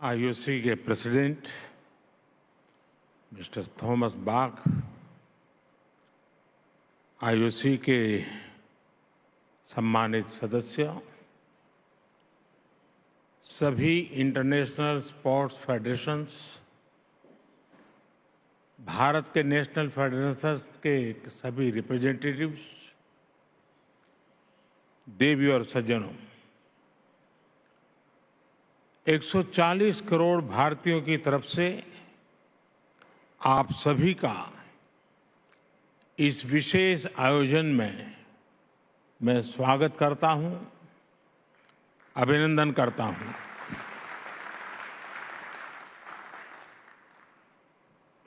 IOC के president mister Thomas Bach, IOC के सम्मानित सदस्य, सभी इंटरनेशनल स्पोर्ट्स फेडरेशंस, भारत के नेशनल फेडरेशंस के सभी रिप्रेजेंटेटिव्स, देवी और सज्जनों, 140 करोड़ भारतीयों की तरफ से आप सभी का इस विशेष आयोजन में मैं स्वागत करता हूं, अभिनंदन करता हूं।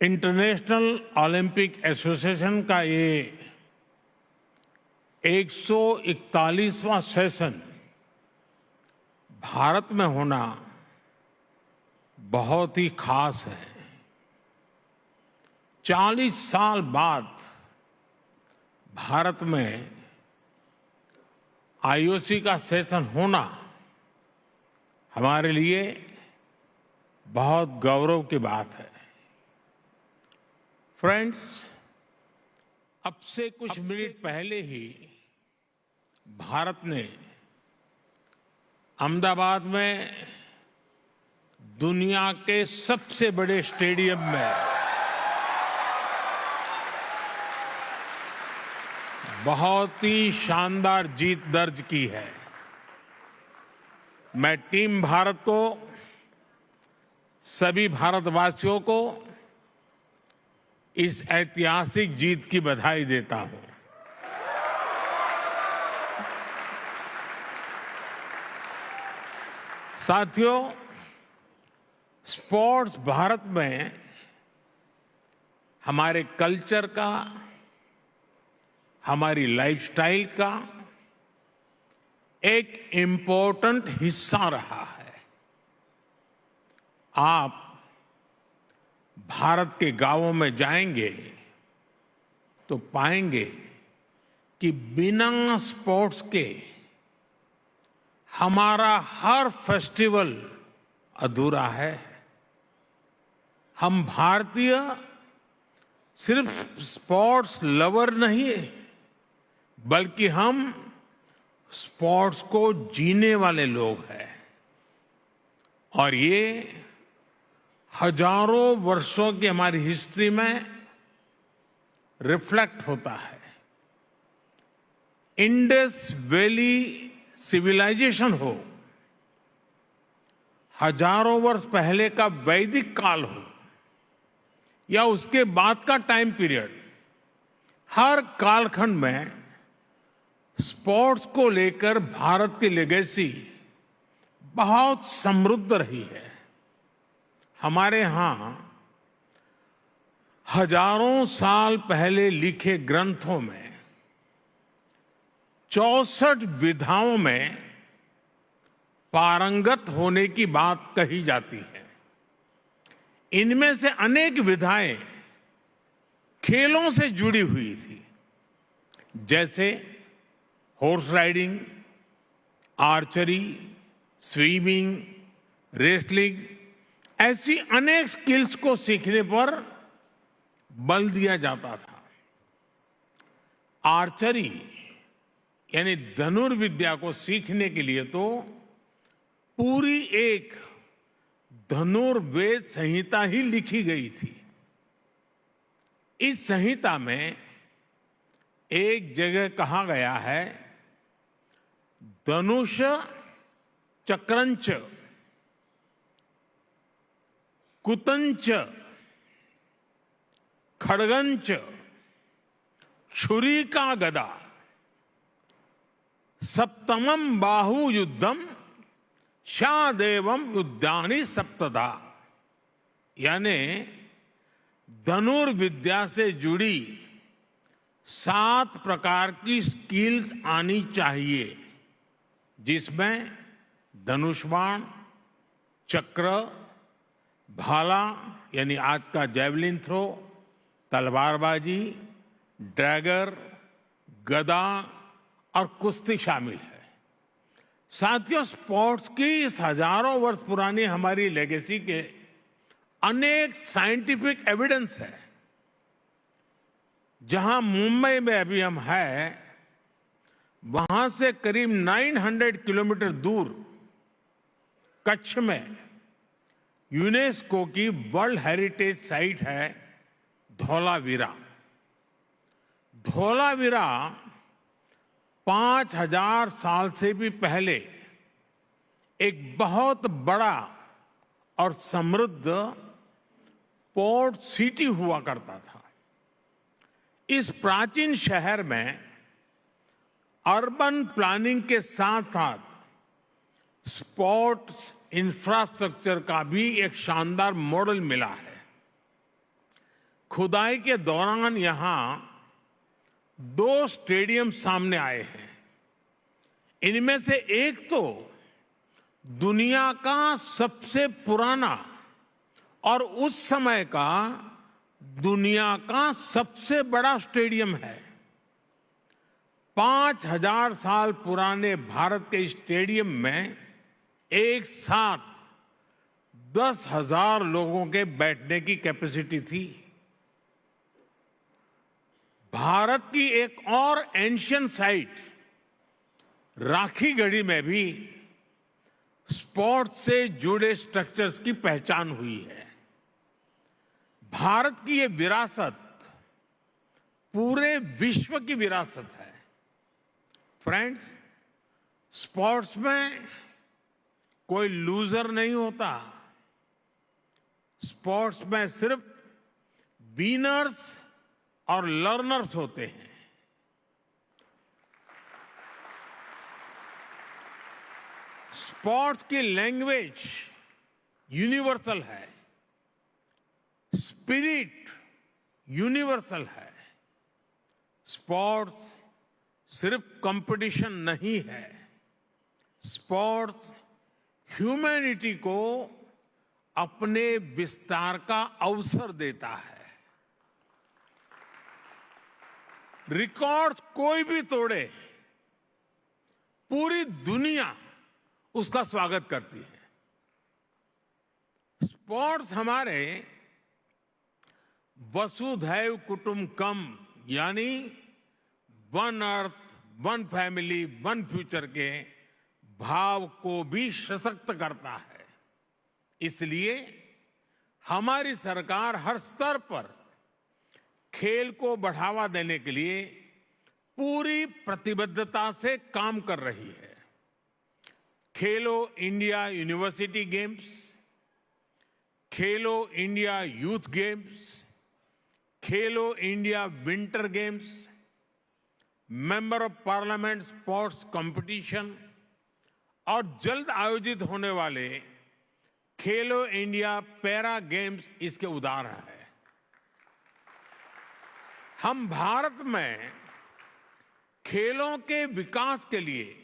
इंटरनेशनल ओलंपिक एसोसिएशन का ये 141वां सेशन भारत में होना बहुत ही खास है। 40 साल बाद भारत में आईओसी का सेशन होना हमारे लिए बहुत गौरव की बात है। फ्रेंड्स, अब से कुछ मिनट पहले ही भारत ने अहमदाबाद में दुनिया के सबसे बड़े स्टेडियम में बहुत ही शानदार जीत दर्ज की है। मैं टीम भारत को, सभी भारतवासियों को इस ऐतिहासिक जीत की बधाई देता हूं। साथियों, स्पोर्ट्स भारत में हमारे कल्चर का, हमारी लाइफस्टाइल का एक इम्पोर्टेंट हिस्सा रहा है। आप भारत के गांवों में जाएंगे तो पाएंगे कि बिना स्पोर्ट्स के हमारा हर फेस्टिवल अधूरा है। हम भारतीय सिर्फ स्पोर्ट्स लवर नहीं, बल्कि हम स्पोर्ट्स को जीने वाले लोग हैं। और ये हजारों वर्षों की हमारी हिस्ट्री में रिफ्लेक्ट होता है। इंडस वैली सिविलाइजेशन हो, हजारों वर्ष पहले का वैदिक काल हो, या उसके बाद का टाइम पीरियड, हर कालखंड में स्पोर्ट्स को लेकर भारत की लेगेसी बहुत समृद्ध रही है। हमारे यहां हजारों साल पहले लिखे ग्रंथों में 64 विधाओं में पारंगत होने की बात कही जाती है। इनमें से अनेक विधाएं खेलों से जुड़ी हुई थी, जैसे horse riding, archery, swimming, wrestling. ऐसी अनेक स्किल्स को सीखने पर बल दिया जाता था। आर्चरी यानी धनुर्विद्या को सीखने के लिए तो पूरी एक धनुर्वेद संहिता ही लिखी गई थी। इस संहिता में एक जगह कहा गया है, धनुष चक्रंच कुतंच खड्गंच छुरी का गदा सप्तमम बाहु युद्धम शादेवम युद्धानि सप्तदा। यानी धनुर्विद्या से जुड़ी 7 प्रकार की स्किल्स आनी चाहिए, जिसमें धनुष बाण, चक्र, भाला यानी आज का जैवलिन थ्रो, तलवारबाजी, डैगर, गदा और कुश्ती शामिल है। साथियों, स्पोर्ट्स की इस हजारों वर्ष पुरानी हमारी लेगेसी के अनेक साइंटिफिक एविडेंस है। जहां मुंबई में अभी हम हैं, वहां से करीब 900 किलोमीटर दूर कच्छ में यूनेस्को की वर्ल्ड हेरिटेज साइट है धौलावीरा। धौलावीरा 5000 साल से भी पहले एक बहुत बड़ा और समृद्ध पोर्ट सिटी हुआ करता था। इस प्राचीन शहर में अर्बन प्लानिंग के साथ साथ स्पोर्ट्स इंफ्रास्ट्रक्चर का भी एक शानदार मॉडल मिला है। खुदाई के दौरान यहां 2 स्टेडियम सामने आए हैं। इनमें से एक तो दुनिया का सबसे पुराना और उस समय का दुनिया का सबसे बड़ा स्टेडियम है। 5000 साल पुराने भारत के स्टेडियम में एक साथ 10,000 लोगों के बैठने की कैपेसिटी थी। भारत की एक और एंशियंट साइट राखीगढ़ी में भी स्पोर्ट्स से जुड़े स्ट्रक्चर्स की पहचान हुई है। भारत की ये विरासत पूरे विश्व की विरासत है। फ्रेंड्स, स्पोर्ट्स में कोई लूजर नहीं होता। स्पोर्ट्स में सिर्फ विनर्स और लर्नर्स होते हैं। स्पोर्ट्स की लैंग्वेज यूनिवर्सल है, स्पिरिट यूनिवर्सल है। स्पोर्ट्स सिर्फ कंपटीशन नहीं है। स्पोर्ट्स ह्यूमैनिटी को अपने विस्तार का अवसर देता है। रिकॉर्ड्स कोई भी तोड़े, पूरी दुनिया उसका स्वागत करती है। स्पोर्ट्स हमारे वसुधैव कुटुंबकम यानी one earth, one family, one future के भाव को भी सशक्त करता है। इसलिए हमारी सरकार हर स्तर पर खेल को बढ़ावा देने के लिए पूरी प्रतिबद्धता से काम कर रही है। खेलो India university games, Khelo India youth games, Khelo India winter games, member of parliament sports competition और जल्द आयोजित होने वाले खेलो इंडिया पैरा गेम्स इसके उदाहरण हैं। हम भारत में खेलों के विकास के लिए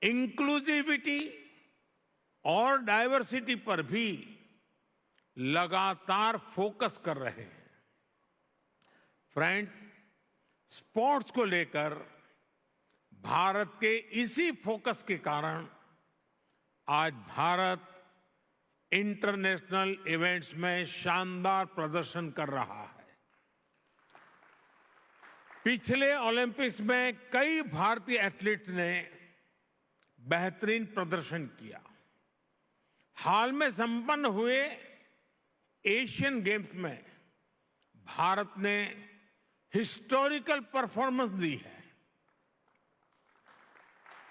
इंक्लूसिविटी और डाइवर्सिटी पर भी लगातार फोकस कर रहे हैं। फ्रेंड्स, स्पोर्ट्स को लेकर भारत के इसी फोकस के कारण आज भारत इंटरनेशनल इवेंट्स में शानदार प्रदर्शन कर रहा है। पिछले ओलंपिक्स में कई भारतीय एथलीट्स ने बेहतरीन प्रदर्शन किया। हाल में संपन्न हुए एशियन गेम्स में भारत ने हिस्टोरिकल परफॉर्मेंस दी है।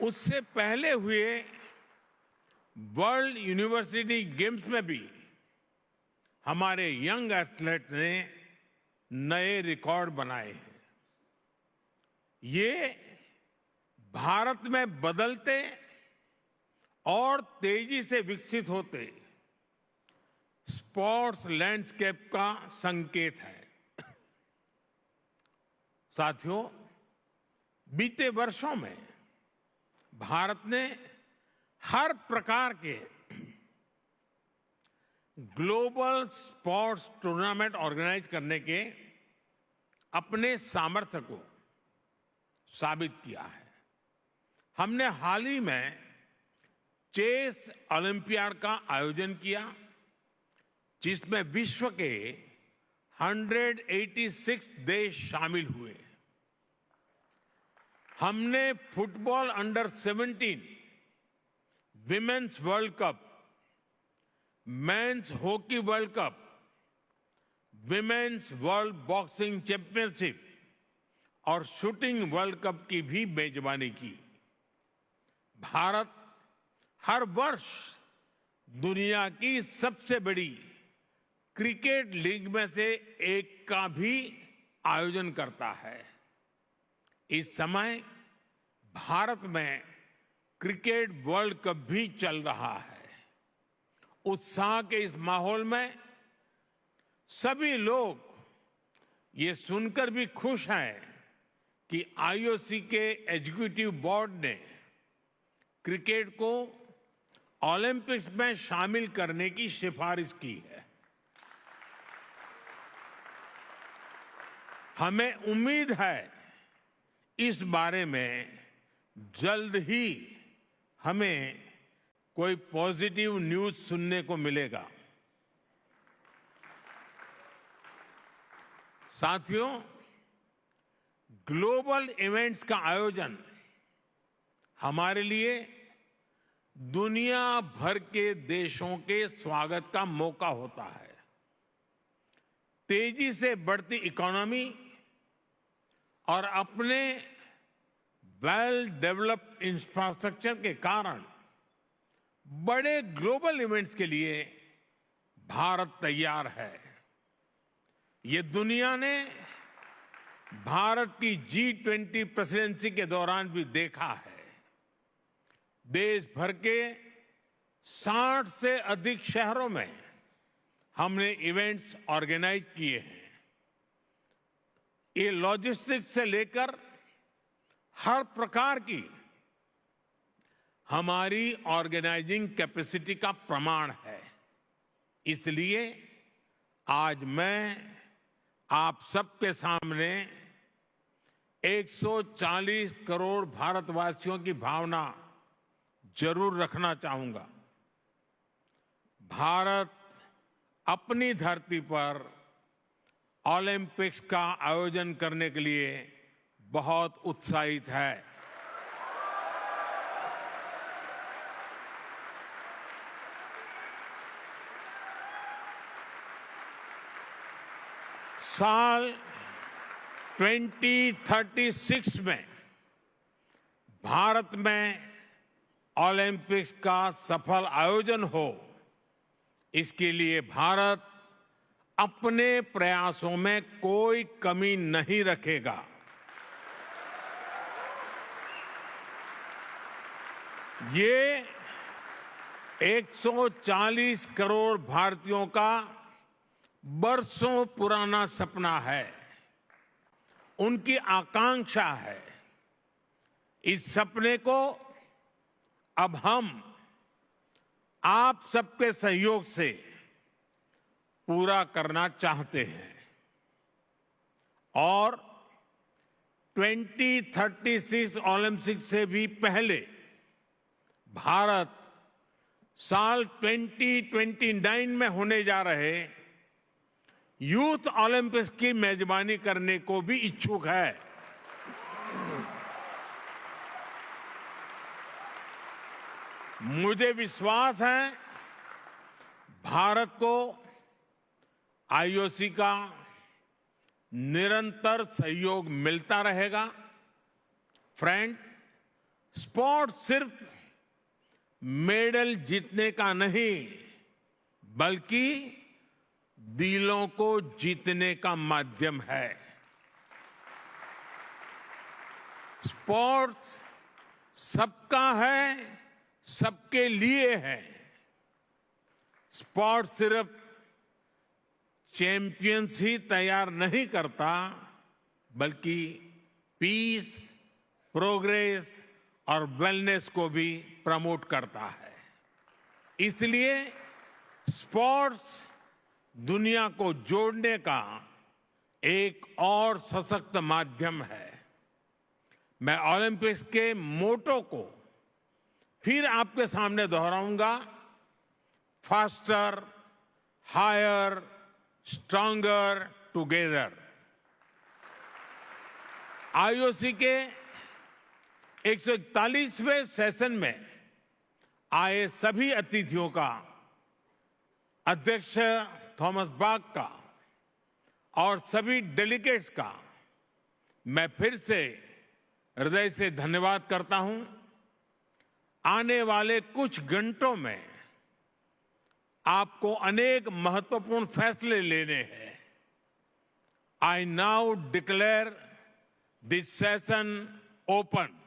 उससे पहले हुए वर्ल्ड यूनिवर्सिटी गेम्स में भी हमारे यंग एथलीट ने नए रिकॉर्ड बनाए हैं। ये भारत में बदलते और तेजी से विकसित होते स्पोर्ट्स लैंडस्केप का संकेत है। साथियों, बीते वर्षों में भारत ने हर प्रकार के ग्लोबल स्पोर्ट्स टूर्नामेंट ऑर्गेनाइज करने के अपने सामर्थ्य को साबित किया है। हमने हाल ही में चेस ओलंपियाड का आयोजन किया, जिसमें विश्व के 186 देश शामिल हुए। हमने football under 17 women's world cup, men's hockey world cup, women's world boxing championship और शूटिंग वर्ल्ड कप की भी मेजबानी की। भारत हर वर्ष दुनिया की सबसे बड़ी क्रिकेट लीग में से एक का भी आयोजन करता है। इस समय भारत में क्रिकेट वर्ल्ड कप भी चल रहा है। उत्साह के इस माहौल में सभी लोग ये सुनकर भी खुश हैं कि आईओसी के एग्जीक्यूटिव बोर्ड ने क्रिकेट को ओलंपिक्स में शामिल करने की सिफारिश की है। हमें उम्मीद है इस बारे में जल्द ही हमें कोई पॉजिटिव न्यूज सुनने को मिलेगा। साथियों, ग्लोबल इवेंट्स का आयोजन हमारे लिए दुनिया भर के देशों के स्वागत का मौका होता है। तेजी से बढ़ती इकोनॉमी और अपने वेल डेवलप्ड इंफ्रास्ट्रक्चर के कारण बड़े ग्लोबल इवेंट्स के लिए भारत तैयार है। ये दुनिया ने भारत की G20 प्रेसिडेंसी के दौरान भी देखा है। देश भर के 60 से अधिक शहरों में हमने इवेंट्स ऑर्गेनाइज किए हैं। ये लॉजिस्टिक्स से लेकर हर प्रकार की हमारी ऑर्गेनाइजिंग कैपेसिटी का प्रमाण है। इसलिए आज मैं आप सबके सामने 140 करोड़ भारतवासियों की भावना जरूर रखना चाहूंगा। भारत अपनी धरती पर ओलंपिक्स का आयोजन करने के लिए बहुत उत्साहित है। साल 2036 में भारत में ओलंपिक्स का सफल आयोजन हो, इसके लिए भारत अपने प्रयासों में कोई कमी नहीं रखेगा। ये 140 करोड़ भारतीयों का बरसों पुराना सपना है, उनकी आकांक्षा है। इस सपने को अब हम आप सबके सहयोग से पूरा करना चाहते हैं और 2036 ओलंपिक से भी पहले भारत साल 2029 में होने जा रहे यूथ ओलंपिक्स की मेजबानी करने को भी इच्छुक है। मुझे विश्वास है भारत को आईओसी का निरंतर सहयोग मिलता रहेगा। फ्रेंड, स्पोर्ट्स सिर्फ मेडल जीतने का नहीं, बल्कि दिलों को जीतने का माध्यम है। स्पोर्ट्स सबका है, सबके लिए है। स्पोर्ट्स सिर्फ चैंपियंस ही तैयार नहीं करता, बल्कि पीस, प्रोग्रेस और वेलनेस को भी प्रमोट करता है। इसलिए स्पोर्ट्स दुनिया को जोड़ने का एक और सशक्त माध्यम है। मैं ओलंपिक्स के मोटो को फिर आपके सामने दोहराऊंगा, faster, higher, stronger together. IOC के 141वें सेशन में आए सभी अतिथियों का, अध्यक्ष थॉमस बाक का और सभी डेलीगेट्स का मैं फिर से हृदय से धन्यवाद करता हूं। आने वाले कुछ घंटों में आपको अनेक महत्वपूर्ण फैसले लेने हैं। I now declare this session open.